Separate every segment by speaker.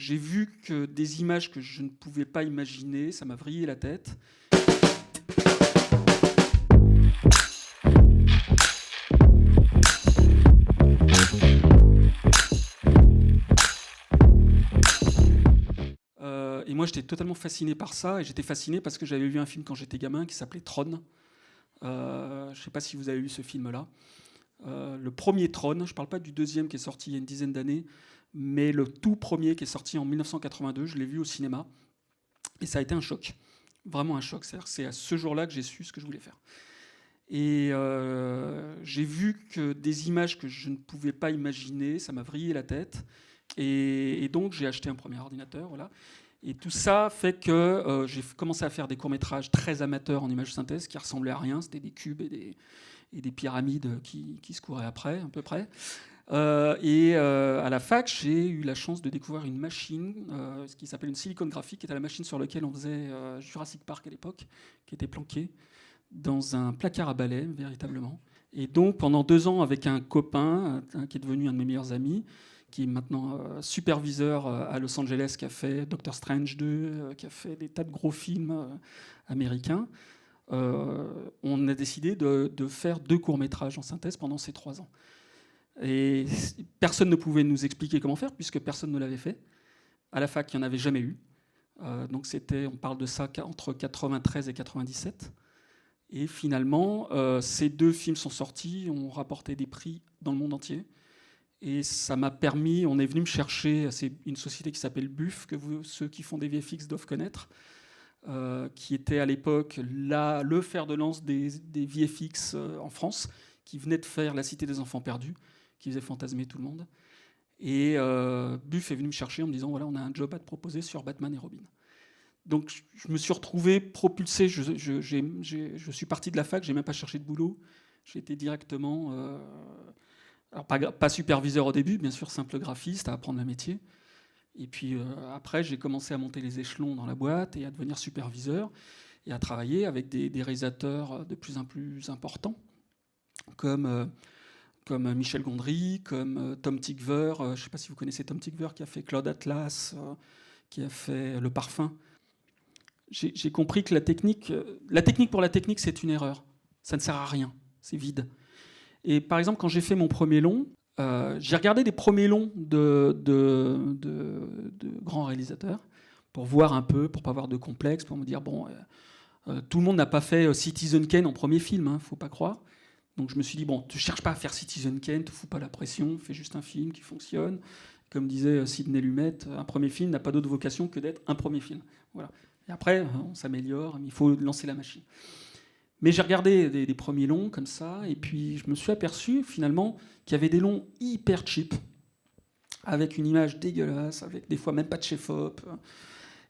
Speaker 1: j'ai vu que des images que je ne pouvais pas imaginer, ça m'a vrillé la tête. Et moi, j'étais totalement fasciné par ça. Et j'étais fasciné parce que j'avais vu un film quand j'étais gamin qui s'appelait Tron. Je ne sais pas si vous avez vu ce film-là. Le premier Tron, je ne parle pas du deuxième qui est sorti il y a une dizaine d'années, mais le tout premier qui est sorti en 1982, je l'ai vu au cinéma. Et ça a été un choc. Vraiment un choc. C'est à ce jour-là que j'ai su ce que je voulais faire. Et j'ai vu que des images que je ne pouvais pas imaginer, ça m'a vrillé la tête. Et donc j'ai acheté un premier ordinateur, voilà. Et tout ça fait que j'ai commencé à faire des courts-métrages très amateurs en images synthèse qui ressemblaient à rien. C'était des cubes et des pyramides qui se couraient après, à peu près. À la fac, j'ai eu la chance de découvrir une machine, ce qui s'appelle une Silicon Graphics, qui était la machine sur laquelle on faisait Jurassic Park à l'époque, qui était planquée dans un placard à balai, véritablement. Et donc, pendant 2 ans, avec un copain qui est devenu un de mes meilleurs amis, qui est maintenant superviseur à Los Angeles, qui a fait Doctor Strange 2, qui a fait des tas de gros films américains, on a décidé de faire 2 courts-métrages en synthèse pendant ces 3 ans. Et personne ne pouvait nous expliquer comment faire, puisque personne ne l'avait fait. À la fac, il n'y en avait jamais eu. Donc on parle de ça entre 93 et 97. Et finalement, ces 2 films sont sortis, ont rapporté des prix dans le monde entier. Et ça m'a permis, on est venu me chercher, c'est une société qui s'appelle Buff, que ceux qui font des VFX doivent connaître, qui était à l'époque le fer de lance des VFX en France, qui venait de faire La Cité des Enfants Perdus, qui faisait fantasmer tout le monde. Et Buff est venu me chercher en me disant, voilà, on a un job à te proposer sur Batman et Robin. Donc je me suis retrouvé propulsé, je suis parti de la fac, j'ai même pas cherché de boulot, j'ai été directement, alors pas superviseur au début, bien sûr simple graphiste, à apprendre le métier. Et puis après j'ai commencé à monter les échelons dans la boîte et à devenir superviseur et à travailler avec des réalisateurs de plus en plus importants, comme Michel Gondry, comme Tom Tykwer, je ne sais pas si vous connaissez Tom Tykwer, qui a fait Claude Atlas, qui a fait Le Parfum. J'ai compris que la technique pour la technique, c'est une erreur. Ça ne sert à rien, c'est vide. Et par exemple, quand j'ai fait mon premier long, j'ai regardé des premiers longs de grands réalisateurs pour voir un peu, pour pas avoir de complexe, pour me dire, bon, tout le monde n'a pas fait Citizen Kane en premier film, hein, faut pas croire. Donc je me suis dit, bon, tu cherches pas à faire Citizen Kane, te fous pas la pression, fais juste un film qui fonctionne. Comme disait Sidney Lumet, un premier film n'a pas d'autre vocation que d'être un premier film. Voilà. Et après, on s'améliore, il faut lancer la machine. Mais j'ai regardé des premiers longs comme ça, et puis je me suis aperçu finalement qu'il y avait des longs hyper cheap, avec une image dégueulasse, avec des fois même pas de chef-op.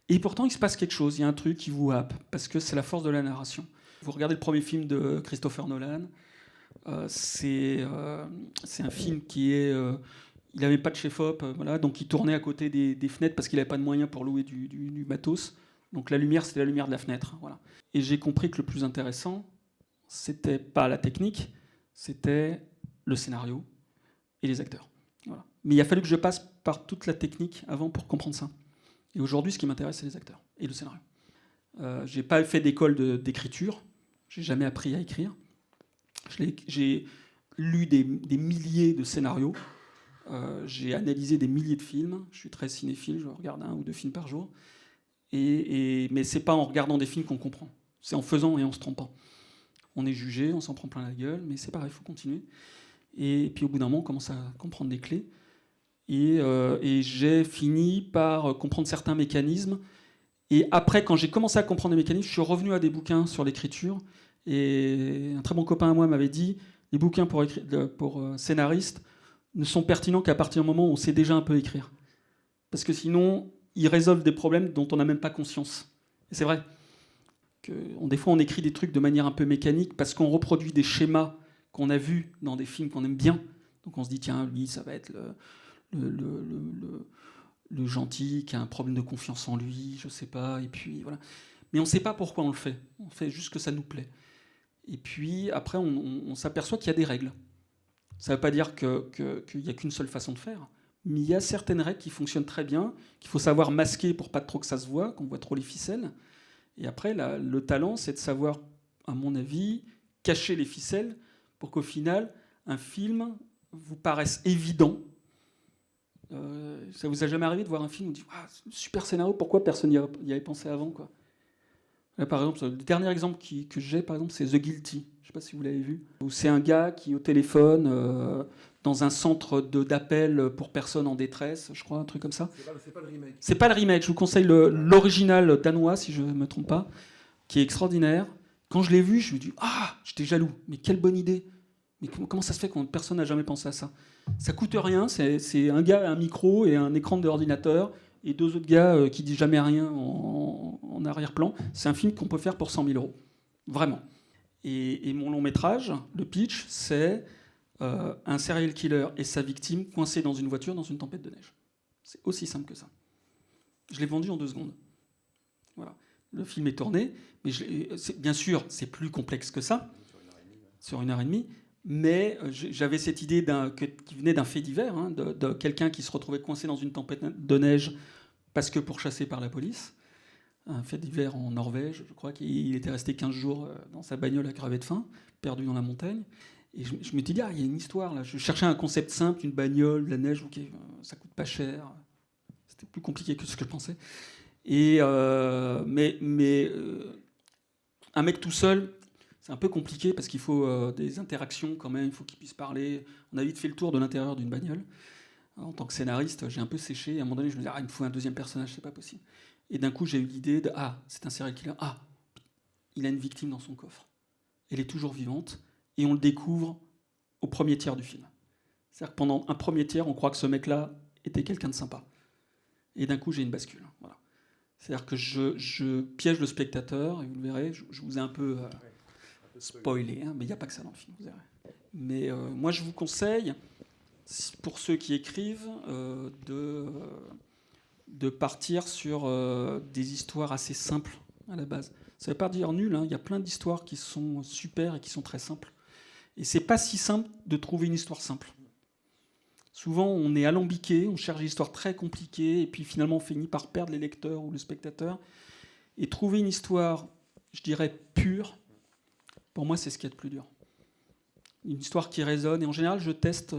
Speaker 1: Et pourtant, il se passe quelque chose, il y a un truc qui vous happe, parce que c'est la force de la narration. Vous regardez le premier film de Christopher Nolan, c'est un film qui est... il n'avait pas de chef-op, voilà, donc il tournait à côté des fenêtres parce qu'il n'avait pas de moyens pour louer du matos. Donc la lumière, c'était la lumière de la fenêtre. Voilà. Et j'ai compris que le plus intéressant, c'était pas la technique, c'était le scénario et les acteurs. Voilà. Mais il a fallu que je passe par toute la technique avant pour comprendre ça. Et aujourd'hui, ce qui m'intéresse, c'est les acteurs et le scénario. J'ai pas fait d'école d'écriture, j'ai jamais appris à écrire. J'ai lu des milliers de scénarios, j'ai analysé des milliers de films, je suis très cinéphile, je regarde 1 ou 2 films par jour. Mais c'est pas en regardant des films qu'on comprend. C'est en faisant et en se trompant. On est jugé, on s'en prend plein la gueule, mais c'est pareil, il faut continuer. Et puis au bout d'un moment, on commence à comprendre des clés. Et j'ai fini par comprendre certains mécanismes. Et après, quand j'ai commencé à comprendre les mécanismes, je suis revenu à des bouquins sur l'écriture. Et un très bon copain à moi m'avait dit, les bouquins pour scénaristes ne sont pertinents qu'à partir du moment où on sait déjà un peu écrire. Parce que sinon, ils résolvent des problèmes dont on n'a même pas conscience. Et c'est vrai que des fois, on écrit des trucs de manière un peu mécanique parce qu'on reproduit des schémas qu'on a vus dans des films qu'on aime bien. Donc on se dit, tiens, lui, ça va être le gentil qui a un problème de confiance en lui, je sais pas, et puis voilà. Mais on ne sait pas pourquoi on le fait. On fait juste que ça nous plaît. Et puis après, on s'aperçoit qu'il y a des règles. Ça ne veut pas dire qu'il n'y a qu'une seule façon de faire, mais il y a certaines règles qui fonctionnent très bien, qu'il faut savoir masquer pour pas trop que ça se voit, qu'on voit trop les ficelles. Et après, le talent, c'est de savoir, à mon avis, cacher les ficelles pour qu'au final, un film vous paraisse évident. Ça vous a jamais arrivé de voir un film où vous dites ah, super scénario, pourquoi personne n'y avait pensé avant, quoi. Là, par exemple, le dernier exemple que j'ai, par exemple, c'est The Guilty. Je ne sais pas si vous l'avez vu. Où c'est un gars qui, au téléphone, dans un centre d'appel pour personnes en détresse, je crois, un truc comme ça.
Speaker 2: C'est pas le remake.
Speaker 1: C'est pas le remake. Je vous conseille l'original danois, si je ne me trompe pas, qui est extraordinaire. Quand je l'ai vu, je me dis ah, j'étais jaloux. Mais quelle bonne idée. Mais comment ça se fait que personne n'a jamais pensé à ça? Ça coûte rien. C'est un gars, un micro et un écran d'ordinateur. Et 2 autres gars qui disent jamais rien en arrière-plan. C'est un film qu'on peut faire pour 100 000 €. Vraiment. Et mon long métrage, le pitch, c'est un serial killer et sa victime coincés dans une voiture dans une tempête de neige. C'est aussi simple que ça. Je l'ai vendu en 2 secondes. Voilà. Le film est tourné, mais bien sûr, c'est plus complexe que ça, sur 1h30. Mais j'avais cette idée qui venait d'un fait divers, hein, de quelqu'un qui se retrouvait coincé dans une tempête de neige parce que pourchassé par la police. Un fait divers en Norvège, je crois qu'il était resté 15 jours dans sa bagnole à crever de faim, perdu dans la montagne. Et je m'étais dit, il y a une histoire là. Je cherchais un concept simple, une bagnole, de la neige, ok, ça coûte pas cher. C'était plus compliqué que ce que je pensais. Mais un mec tout seul, c'est un peu compliqué parce qu'il faut des interactions quand même, il faut qu'il puisse parler. On a vite fait le tour de l'intérieur d'une bagnole. En tant que scénariste, j'ai un peu séché. À un moment donné, je me disais, il me faut un deuxième personnage, c'est pas possible. Et d'un coup, j'ai eu l'idée de, c'est un serial killer. Il a une victime dans son coffre. Elle est toujours vivante. Et on le découvre au premier tiers du film. C'est-à-dire que pendant un premier tiers, on croit que ce mec-là était quelqu'un de sympa. Et d'un coup, j'ai une bascule. Voilà. C'est-à-dire que je piège le spectateur, et vous le verrez, je vous ai un peu spoilé, hein, mais il n'y a pas que ça dans le film, vous verrez. Mais moi, je vous conseille, pour ceux qui écrivent, de partir sur des histoires assez simples à la base. Ça ne veut pas dire nul, hein, il y a plein d'histoires qui sont super et qui sont très simples. Et c'est pas si simple de trouver une histoire simple. Souvent, on est alambiqué, on cherche des histoires très compliquées, et puis finalement, on finit par perdre les lecteurs ou le spectateur. Et trouver une histoire, je dirais, pure, pour moi, c'est ce qu'il y a de plus dur. Une histoire qui résonne. Et en général, je teste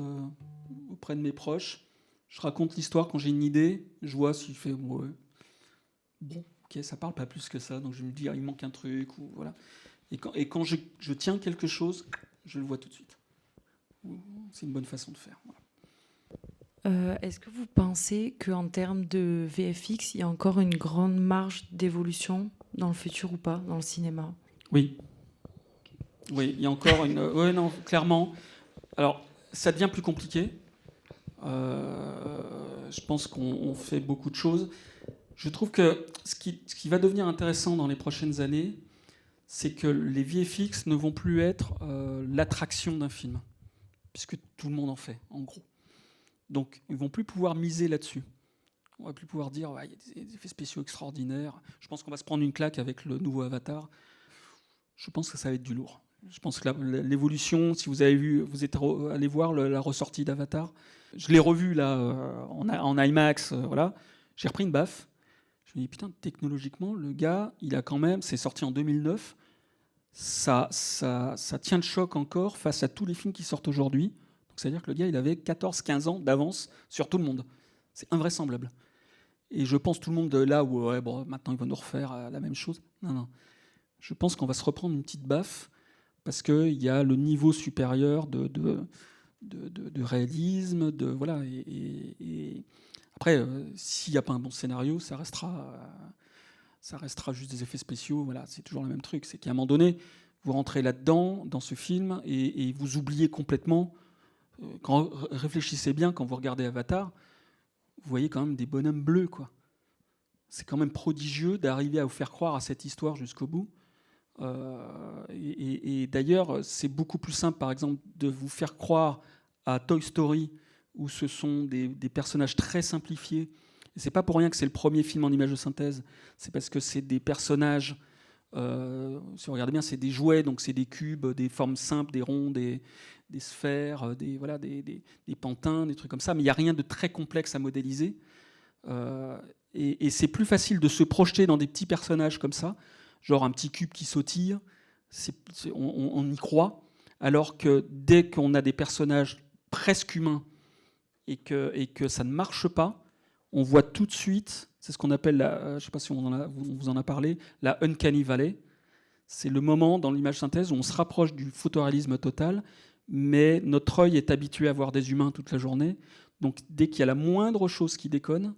Speaker 1: auprès de mes proches. Je raconte l'histoire quand j'ai une idée. Je vois s'il fait ouais. Bon, ok, ça parle pas plus que ça. Donc je me dis, il manque un truc. Ou, voilà. Et quand je tiens quelque chose, je le vois tout de suite. C'est une bonne façon de faire. Voilà.
Speaker 3: Est-ce que vous pensez qu'en termes de VFX, il y a encore une grande marge d'évolution dans le futur ou pas, dans le cinéma?
Speaker 1: Oui. Oui, il y a encore une... Oui, non, clairement. Alors, ça devient plus compliqué. Je pense qu'on fait beaucoup de choses. Je trouve que ce qui va devenir intéressant dans les prochaines années, c'est que les VFX ne vont plus être l'attraction d'un film, puisque tout le monde en fait, en gros. Donc, ils ne vont plus pouvoir miser là-dessus. On ne va plus pouvoir dire il y a des effets spéciaux extraordinaires. Je pense qu'on va se prendre une claque avec le nouveau Avatar. Je pense que ça va être du lourd. Je pense que l'évolution, si vous avez vu, vous êtes allé voir la ressortie d'Avatar. Je l'ai revu là en IMAX, voilà. J'ai repris une baffe. Je me dis putain, technologiquement, le gars, il a quand même, c'est sorti en 2009. Ça tient le choc encore face à tous les films qui sortent aujourd'hui. Donc c'est-à-dire que le gars, il avait 14-15 ans d'avance sur tout le monde. C'est invraisemblable. Et je pense tout le monde de là où maintenant il va nous refaire la même chose. Non. Je pense qu'on va se reprendre une petite baffe parce qu'il y a le niveau supérieur de réalisme, voilà. Et après, s'il n'y a pas un bon scénario, ça restera juste des effets spéciaux. Voilà, c'est toujours le même truc. C'est qu'à un moment donné, vous rentrez là-dedans, dans ce film, et vous oubliez complètement. Réfléchissez bien quand vous regardez Avatar, vous voyez quand même des bonhommes bleus, quoi. C'est quand même prodigieux d'arriver à vous faire croire à cette histoire jusqu'au bout. Et d'ailleurs, c'est beaucoup plus simple, par exemple, de vous faire croire à Toy Story, où ce sont des personnages très simplifiés. Et c'est pas pour rien que c'est le premier film en image de synthèse. C'est parce que c'est des personnages Si vous regardez bien, c'est des jouets, donc c'est des cubes, des formes simples, des ronds, des sphères, des pantins, des trucs comme ça, mais il n'y a rien de très complexe à modéliser. Et c'est plus facile de se projeter dans des petits personnages comme ça, genre un petit cube qui sautille, on y croit, alors que dès qu'on a des personnages presque humains et que ça ne marche pas, on voit tout de suite, c'est ce qu'on appelle, je ne sais pas si on vous en a parlé, la Uncanny Valley. C'est le moment dans l'image synthèse où on se rapproche du photoréalisme total, mais notre œil est habitué à voir des humains toute la journée. Donc dès qu'il y a la moindre chose qui déconne,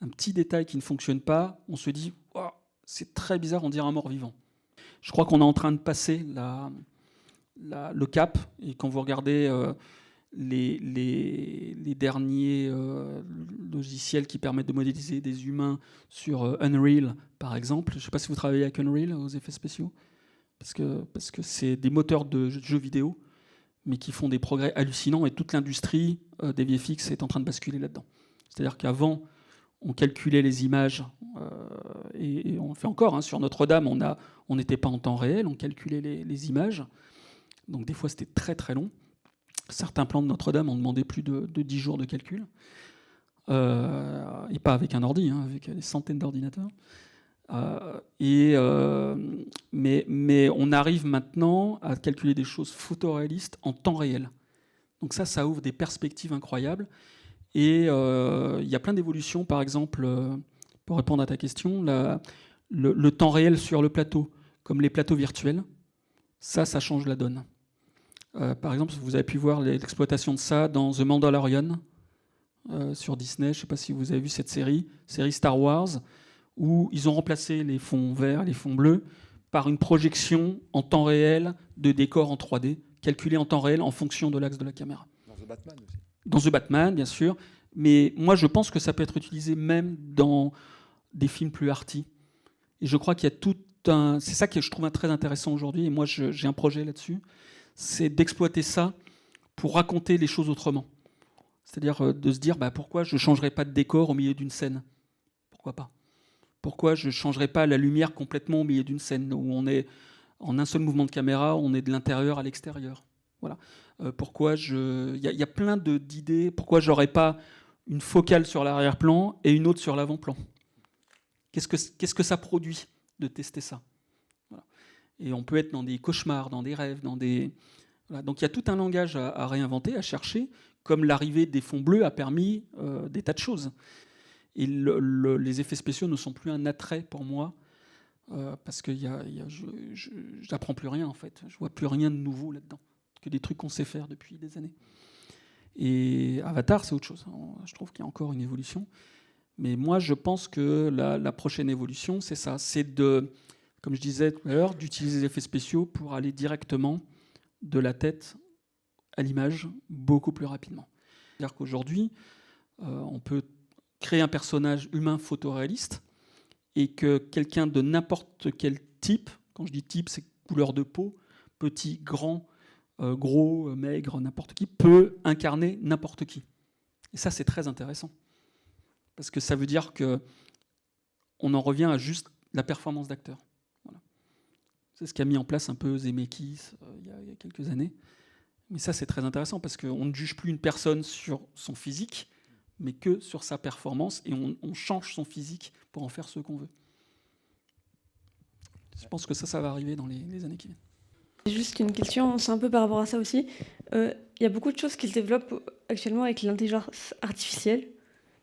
Speaker 1: un petit détail qui ne fonctionne pas, on se dit oh, c'est très bizarre, on dirait un mort-vivant. Je crois qu'on est en train de passer le cap, et quand vous regardez les derniers logiciels qui permettent de modéliser des humains sur Unreal, par exemple, je ne sais pas si vous travaillez avec Unreal aux effets spéciaux, parce que c'est des moteurs de jeux vidéo, mais qui font des progrès hallucinants, et toute l'industrie des VFX est en train de basculer là-dedans. C'est-à-dire qu'avant, on calculait les images, et on le fait encore, hein, sur Notre-Dame, on n'était pas en temps réel, on calculait les images, donc des fois c'était très très long. Certains plans de Notre-Dame ont demandé plus de 10 jours de calcul, et pas avec un ordi, hein, avec des centaines d'ordinateurs. Mais on arrive maintenant à calculer des choses photoréalistes en temps réel. Donc ça ouvre des perspectives incroyables. Et il y a plein d'évolutions, par exemple, pour répondre à ta question, le temps réel sur le plateau, comme les plateaux virtuels, ça change la donne. Par exemple, vous avez pu voir l'exploitation de ça dans The Mandalorian sur Disney. Je ne sais pas si vous avez vu cette série Star Wars, où ils ont remplacé les fonds verts, les fonds bleus, par une projection en temps réel de décors en 3D, calculés en temps réel en fonction de l'axe de la caméra.
Speaker 2: Dans The Batman aussi.
Speaker 1: Dans The Batman, bien sûr. Mais moi, je pense que ça peut être utilisé même dans des films plus arty. Et je crois qu'il y a tout un... C'est ça que je trouve très intéressant aujourd'hui, et moi, j'ai un projet là-dessus, c'est d'exploiter ça pour raconter les choses autrement. C'est-à-dire de se dire, pourquoi je ne changerais pas de décor au milieu d'une scène ? Pourquoi pas ? Pourquoi je ne changerais pas la lumière complètement au milieu d'une scène où on est en un seul mouvement de caméra, on est de l'intérieur à l'extérieur. Voilà. Pourquoi il y a plein d'idées. Pourquoi j'aurais pas une focale sur l'arrière-plan et une autre sur l'avant-plan ? Qu'est-ce que ça produit de tester ça ? Voilà. Et on peut être dans des cauchemars, dans des rêves, dans des... Voilà. Donc il y a tout un langage à réinventer, à chercher, comme l'arrivée des fonds bleus a permis des tas de choses. Et les effets spéciaux ne sont plus un attrait pour moi, parce que je n'apprends plus rien en fait. Je vois plus rien de nouveau là-dedans, que des trucs qu'on sait faire depuis des années. Et Avatar, c'est autre chose. Je trouve qu'il y a encore une évolution. Mais moi, je pense que la prochaine évolution, c'est ça. C'est comme je disais tout à l'heure, d'utiliser les effets spéciaux pour aller directement de la tête à l'image beaucoup plus rapidement. C'est-à-dire qu'aujourd'hui, on peut créer un personnage humain photoréaliste et que quelqu'un de n'importe quel type, quand je dis type, c'est couleur de peau, petit, grand, gros, maigre, n'importe qui, peut incarner n'importe qui. Et ça, c'est très intéressant. Parce que ça veut dire qu'on en revient à juste la performance d'acteur. Voilà. C'est ce qu'a mis en place un peu Zemeckis il y a quelques années. Mais ça, c'est très intéressant parce qu'on ne juge plus une personne sur son physique, mais que sur sa performance, et on change son physique pour en faire ce qu'on veut. Je pense que ça va arriver dans les années qui viennent.
Speaker 4: Juste une question, c'est un peu par rapport à ça aussi. Il y a beaucoup de choses qui se développent actuellement avec l'intelligence artificielle.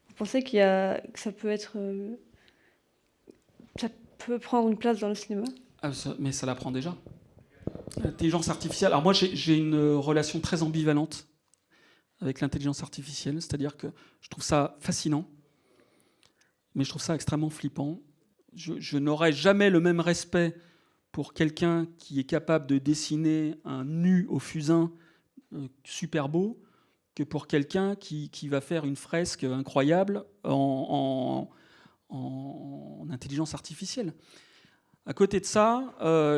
Speaker 4: Vous pensez que ça peut être... ça peut prendre une place dans le cinéma ?
Speaker 1: Mais ça la prend déjà. L'intelligence artificielle... Alors moi, j'ai une relation très ambivalente avec l'intelligence artificielle, c'est-à-dire que je trouve ça fascinant, mais je trouve ça extrêmement flippant. Je n'aurai jamais le même respect pour quelqu'un qui est capable de dessiner un nu au fusain super beau que pour quelqu'un qui va faire une fresque incroyable en intelligence artificielle. À côté de ça,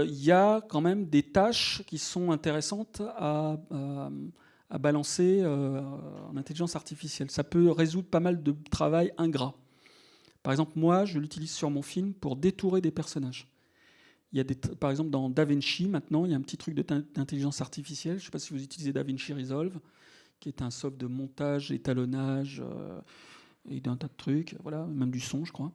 Speaker 1: il y a quand même des tâches qui sont intéressantes à balancer en intelligence artificielle. Ça peut résoudre pas mal de travail ingrat. Par exemple, moi, je l'utilise sur mon film pour détourer des personnages. Il y a par exemple, dans DaVinci, maintenant, il y a un petit truc d'intelligence artificielle. Je ne sais pas si vous utilisez DaVinci Resolve, qui est un soft de montage, étalonnage et d'un tas de trucs, voilà, même du son, je crois.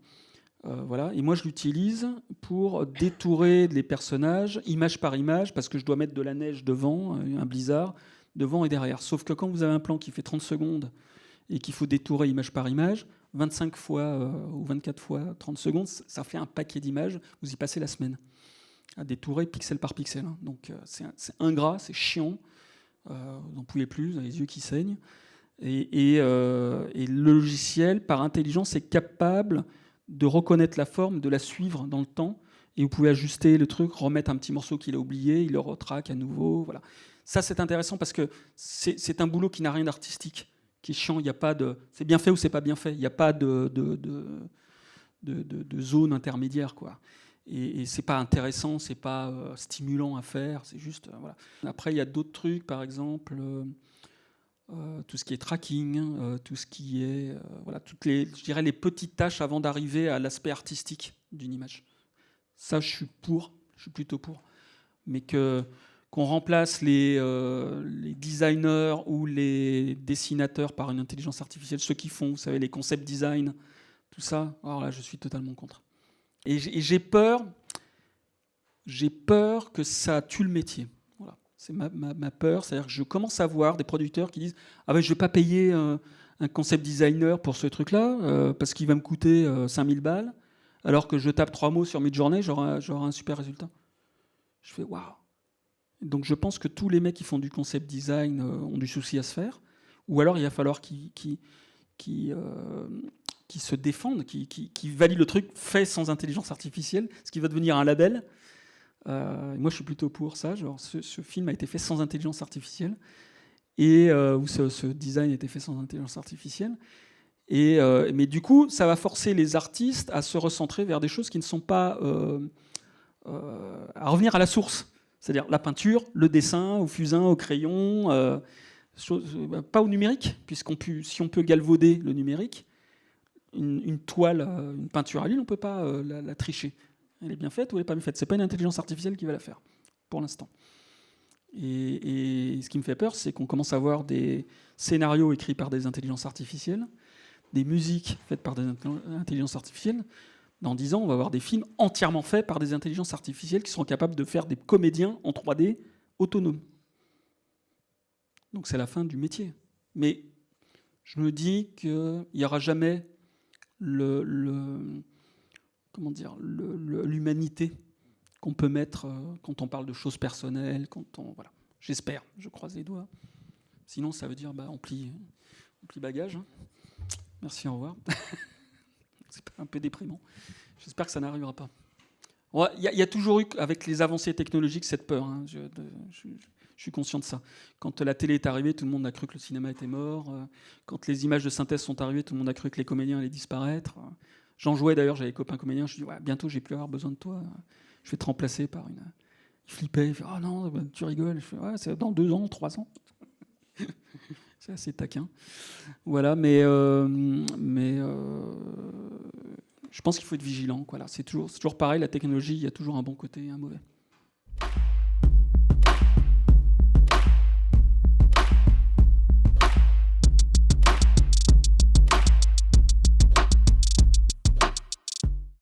Speaker 1: Voilà. Et moi, je l'utilise pour détourer les personnages, image par image, parce que je dois mettre de la neige devant, un blizzard, devant et derrière. Sauf que quand vous avez un plan qui fait 30 secondes et qu'il faut détourer image par image, 25 fois ou 24 fois 30 secondes, ça fait un paquet d'images. Vous y passez la semaine à détourer pixel par pixel. Donc c'est ingrat, c'est chiant. Vous n'en pouvez plus, vous avez les yeux qui saignent. Et le logiciel, par intelligence, est capable de reconnaître la forme, de la suivre dans le temps. Et vous pouvez ajuster le truc, remettre un petit morceau qu'il a oublié, il le retraque à nouveau. Voilà. Ça, c'est intéressant parce que c'est un boulot qui n'a rien d'artistique, qui est chiant. Il n'y a pas de c'est bien fait ou c'est pas bien fait. Il n'y a pas de zone intermédiaire, quoi. Et c'est pas intéressant, c'est pas stimulant à faire. C'est juste voilà. Après, il y a d'autres trucs, par exemple. Tout ce qui est tracking, tout ce qui est voilà, je dirais les petites tâches avant d'arriver à l'aspect artistique d'une image. Ça, je suis plutôt pour. Mais qu'on remplace les designers ou les dessinateurs par une intelligence artificielle, ceux qui font, vous savez, les concept design, tout ça, alors là, je suis totalement contre. Et j'ai peur que ça tue le métier. C'est ma peur, c'est-à-dire que je commence à voir des producteurs qui disent « Ah ben je ne vais pas payer un concept designer pour ce truc-là, parce qu'il va me coûter 5000 balles, alors que je tape 3 mots sur Midjourney, j'aurai un super résultat. » Je fais « Waouh !» Donc je pense que tous les mecs qui font du concept design ont du souci à se faire, ou alors il va falloir qu'ils se défendent, qui valident le truc fait sans intelligence artificielle, ce qui va devenir un label. Moi, je suis plutôt pour ça. Genre, ce film a été fait sans intelligence artificielle, et où ce design a été fait sans intelligence artificielle. Mais du coup, ça va forcer les artistes à se recentrer vers des choses qui ne sont pas à revenir à la source, c'est-à-dire la peinture, le dessin, au fusain, au crayon, pas au numérique, si on peut galvauder le numérique, une toile, une peinture à l'huile, on ne peut pas la tricher. Elle est bien faite ou elle n'est pas bien faite. C'est pas une intelligence artificielle qui va la faire, pour l'instant. Et ce qui me fait peur, c'est qu'on commence à voir des scénarios écrits par des intelligences artificielles, des musiques faites par des intelligences artificielles. Dans 10 ans, on va avoir des films entièrement faits par des intelligences artificielles qui seront capables de faire des comédiens en 3D autonomes. Donc c'est la fin du métier. Mais je me dis qu'il n'y aura jamais l'humanité qu'on peut mettre quand on parle de choses personnelles, voilà. J'espère, je croise les doigts. Sinon, ça veut dire on plie bagage. Hein. Merci, au revoir. C'est un peu déprimant. J'espère que ça n'arrivera pas. Il y a toujours eu, avec les avancées technologiques, cette peur. Hein. Je suis conscient de ça. Quand la télé est arrivée, tout le monde a cru que le cinéma était mort. Quand les images de synthèse sont arrivées, tout le monde a cru que les comédiens allaient disparaître. J'en jouais d'ailleurs, j'avais des copains comédiens, je dis bientôt j'ai plus avoir besoin de toi, je vais te remplacer par une. Il flippait, il fait oh non, tu rigoles, je fais c'est dans 2 ans, 3 ans. C'est assez taquin. Voilà, mais je pense qu'il faut être vigilant. Voilà. C'est toujours pareil, la technologie, il y a toujours un bon côté et un mauvais.